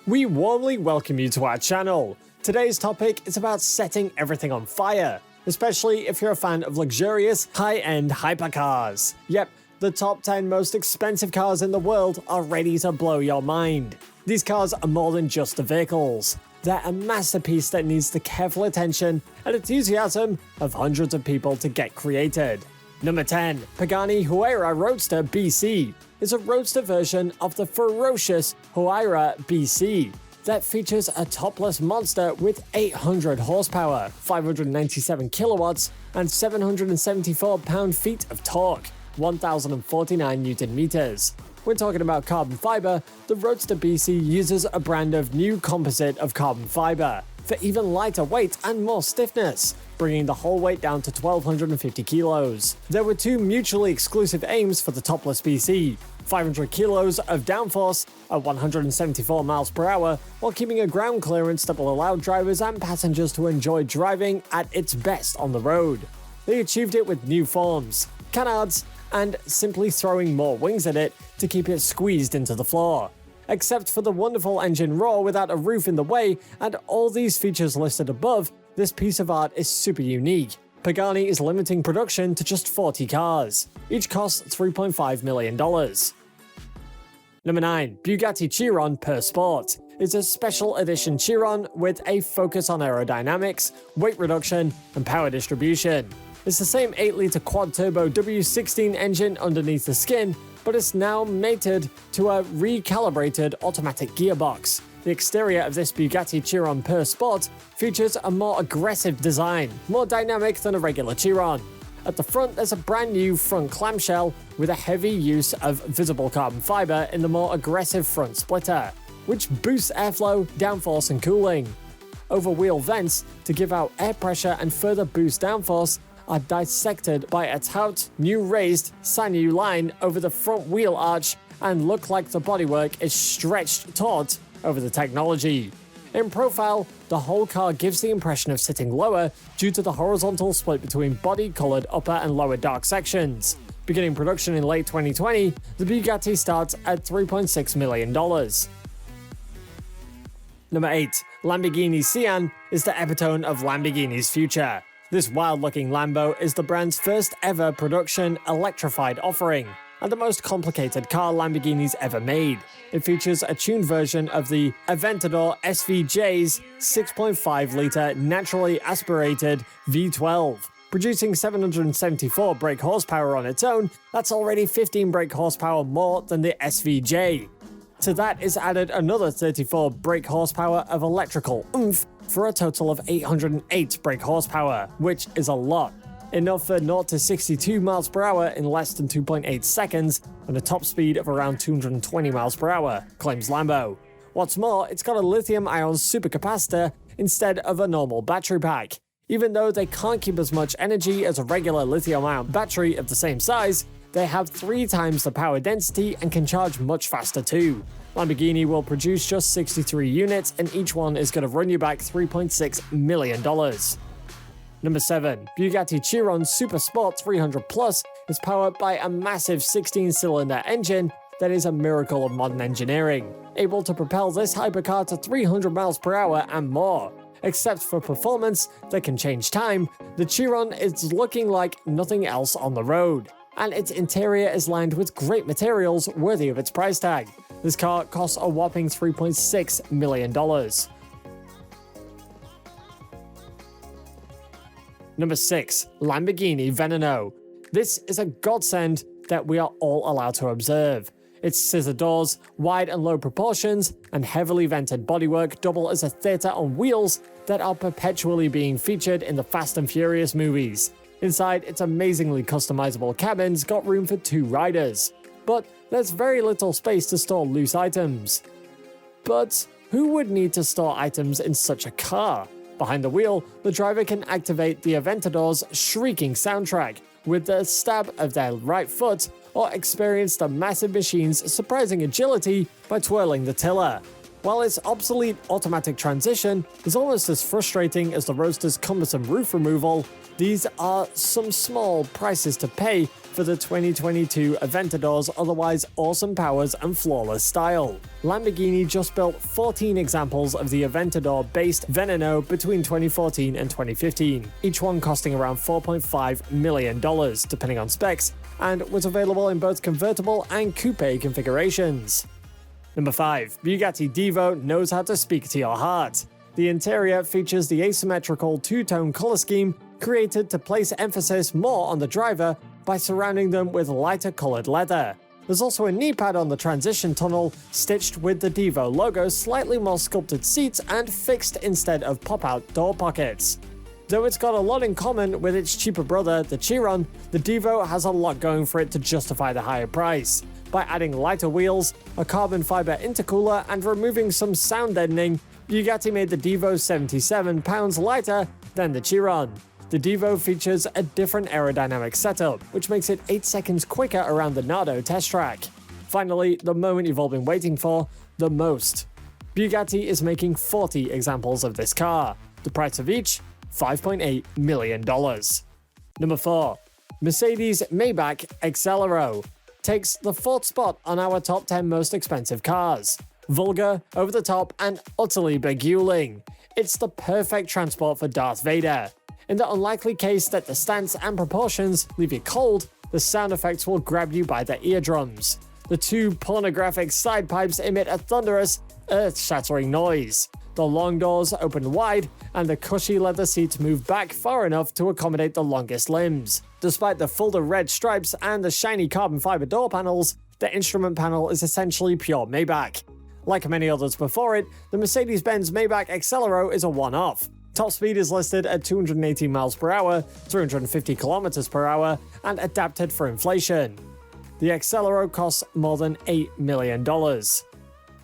We warmly welcome you to our channel. Today's topic is about setting everything on fire, especially if you're a fan of luxurious, high-end hypercars. Yep, the top 10 most expensive cars in the world are ready to blow your mind. These cars are more than just the vehicles. They're a masterpiece that needs the careful attention and enthusiasm of hundreds of people to get created. Number 10. Pagani Huayra Roadster BC is a roadster version of the ferocious Huayra BC that features a topless monster with 800 horsepower, 597 kilowatts, and 774 pound-feet of torque, 1,049 Newton meters. When talking about carbon fiber, the Roadster BC uses a brand of new composite of carbon fiber for even lighter weight and more stiffness, bringing the whole weight down to 1,250 kilos. There were two mutually exclusive aims for the topless BC: 500 kilos of downforce at 174 miles per hour, while keeping a ground clearance that will allow drivers and passengers to enjoy driving at its best on the road. They achieved it with new forms, canards, and simply throwing more wings at it to keep it squeezed into the floor. Except for the wonderful engine roar without a roof in the way and all these features listed above, this piece of art is super unique. Pagani is limiting production to just 40 cars. Each costs $3.5 million. Number 9. Bugatti Chiron Per Sport is a special edition Chiron with a focus on aerodynamics, weight reduction, and power distribution. It's the same 8-litre quad-turbo W16 engine underneath the skin, but it's now mated to a recalibrated automatic gearbox. The exterior of this Bugatti Chiron Per Sport features a more aggressive design, more dynamic than a regular Chiron. At the front, there's a brand new front clamshell with a heavy use of visible carbon fiber in the more aggressive front splitter, which boosts airflow, downforce, and cooling. Over-wheel vents to give out air pressure and further boost downforce are dissected by a taut, new raised, sinew line over the front wheel arch and look like the bodywork is stretched taut over the technology. In profile, the whole car gives the impression of sitting lower due to the horizontal split between body-colored upper and lower dark sections. Beginning production in late 2020, the Bugatti starts at $3.6 million. Number 8. Lamborghini Sian is the epitome of Lamborghini's future. This wild-looking Lambo is the brand's first ever production electrified offering, and the most complicated car Lamborghini's ever made. It features a tuned version of the Aventador SVJ's 6.5-litre naturally aspirated V12. Producing 774 brake horsepower on its own, that's already 15 brake horsepower more than the SVJ. To that is added another 34 brake horsepower of electrical oomph for a total of 808 brake horsepower, which is a lot. Enough for 0 to 62 miles per hour in less than 2.8 seconds and a top speed of around 220 miles per hour, claims Lambo. What's more, it's got a lithium-ion supercapacitor instead of a normal battery pack. Even though they can't keep as much energy as a regular lithium-ion battery of the same size, they have 3 times the power density and can charge much faster too. Lamborghini will produce just 63 units and each one is going to run you back $3.6 million. Number 7. Bugatti Chiron Super Sport 300 Plus is powered by a massive 16-cylinder engine that is a miracle of modern engineering, able to propel this hypercar to 300 miles per hour and more. Except for performance that can change time, the Chiron is looking like nothing else on the road, and its interior is lined with great materials worthy of its price tag. This car costs a whopping $3.6 million. Number 6. Lamborghini Veneno. This is a godsend that we are all allowed to observe. Its scissor doors, wide and low proportions, and heavily vented bodywork double as a theater on wheels that are perpetually being featured in the Fast and Furious movies. Inside, its amazingly customizable cabins got room for 2 riders. But there's very little space to store loose items. But who would need to store items in such a car? Behind the wheel, the driver can activate the Aventador's shrieking soundtrack with the stab of their right foot, or experience the massive machine's surprising agility by twirling the tiller. While its obsolete automatic transmission is almost as frustrating as the Roadster's cumbersome roof removal, These are some small prices to pay for the 2022 Aventador's otherwise awesome powers and flawless style. Lamborghini just built 14 examples of the Aventador-based Veneno between 2014 and 2015, each one costing around $4.5 million, depending on specs, and was available in both convertible and coupe configurations. Number 5. Bugatti Devo knows how to speak to your heart. The interior features the asymmetrical two-tone color scheme created to place emphasis more on the driver by surrounding them with lighter colored leather. There's also a knee pad on the transition tunnel, stitched with the Devo logo, slightly more sculpted seats, and fixed instead of pop-out door pockets. Though it's got a lot in common with its cheaper brother, the Chiron, the Devo has a lot going for it to justify the higher price. By adding lighter wheels, a carbon fiber intercooler, and removing some sound deadening, Bugatti made the Devo 77 pounds lighter than the Chiron. The Devo features a different aerodynamic setup, which makes it 8 seconds quicker around the Nardo test track. Finally, the moment you've all been waiting for, the most. Bugatti is making 40 examples of this car. The price of each? $5.8 million. Number 4. Mercedes Maybach Excelero takes the 4th spot on our top 10 most expensive cars. Vulgar, over the top, and utterly beguiling. It's the perfect transport for Darth Vader. In the unlikely case that the stance and proportions leave you cold, the sound effects will grab you by the eardrums. The two pornographic side pipes emit a thunderous, earth-shattering noise. The long doors open wide, and the cushy leather seats move back far enough to accommodate the longest limbs. Despite the full red stripes and the shiny carbon fiber door panels, the instrument panel is essentially pure Maybach. Like many others before it, the Mercedes-Benz Maybach Excelero is a one-off. Top speed is listed at 218 miles per hour, 350 kilometers per hour, and adapted for inflation. The Excelero costs more than $8 million.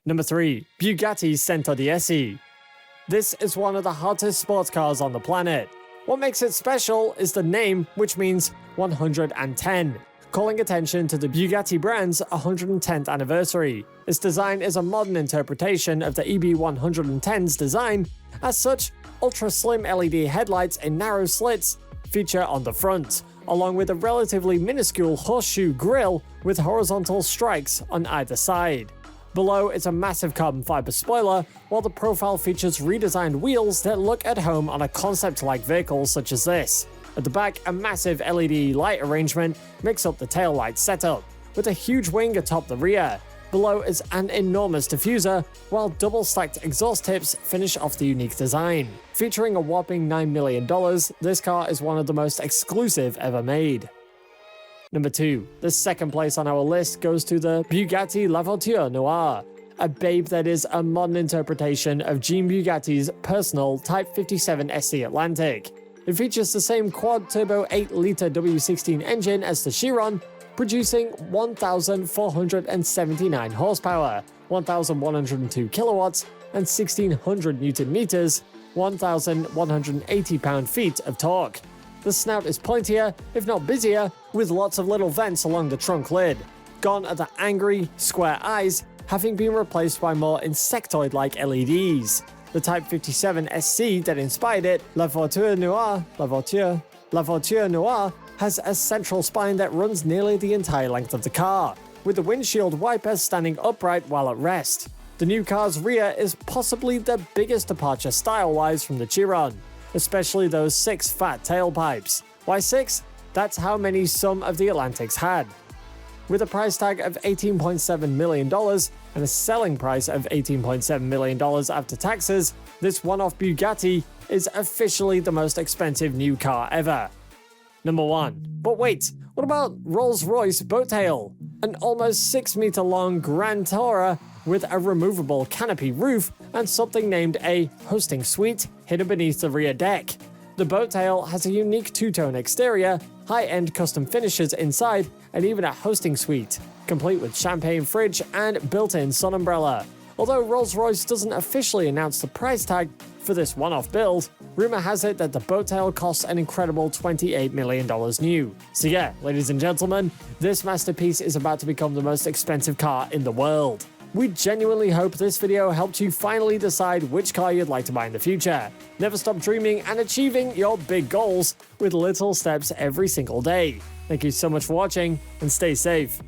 Number 3. Bugatti Centodieci. This is one of the hottest sports cars on the planet. What makes it special is the name, which means 110, calling attention to the Bugatti brand's 110th anniversary. Its design is a modern interpretation of the EB110's design. As such, ultra-slim LED headlights and narrow slits feature on the front, along with a relatively minuscule horseshoe grille with horizontal strikes on either side. Below is a massive carbon fiber spoiler, while the profile features redesigned wheels that look at home on a concept-like vehicle such as this. At the back, a massive LED light arrangement makes up the taillight setup, with a huge wing atop the rear. Below is an enormous diffuser, while double-stacked exhaust tips finish off the unique design. Featuring a whopping $9 million, this car is one of the most exclusive ever made. Number 2. The second place on our list goes to the Bugatti La Voiture Noire, a babe that is a modern interpretation of Jean Bugatti's personal Type 57 SC Atlantic. It features the same quad-turbo 8-liter W16 engine as the Chiron, producing 1,479 horsepower, 1,102 kilowatts, and 1,600 newton meters, 1,180 pound-feet of torque. The snout is pointier, if not busier, with lots of little vents along the trunk lid. Gone are the angry, square eyes, having been replaced by more insectoid-like LEDs. The Type 57 SC that inspired it, La Voiture Noire, has a central spine that runs nearly the entire length of the car, with the windshield wiper standing upright while at rest. The new car's rear is possibly the biggest departure style-wise from the Chiron, especially those 6 fat tailpipes. Why 6? That's how many some of the Atlantics had. With a price tag of $18.7 million and a selling price of $18.7 million after taxes, this one-off Bugatti is officially the most expensive new car ever. Number 1. But wait, what about RollsRoyce Boattail? An almost 6-meter long Grand Tourer with a removable canopy roof and something named a hosting suite hidden beneath the rear deck. The Boattail has a unique two-tone exterior, high-end custom finishes inside, and even a hosting suite, complete with champagne fridge and built-in sun umbrella. Although Rolls-Royce doesn't officially announce the price tag for this one-off build, rumor has it that the Boattail costs an incredible $28 million new. So yeah, ladies and gentlemen, this masterpiece is about to become the most expensive car in the world. We genuinely hope this video helped you finally decide which car you'd like to buy in the future. Never stop dreaming and achieving your big goals with little steps every single day. Thank you so much for watching, and stay safe.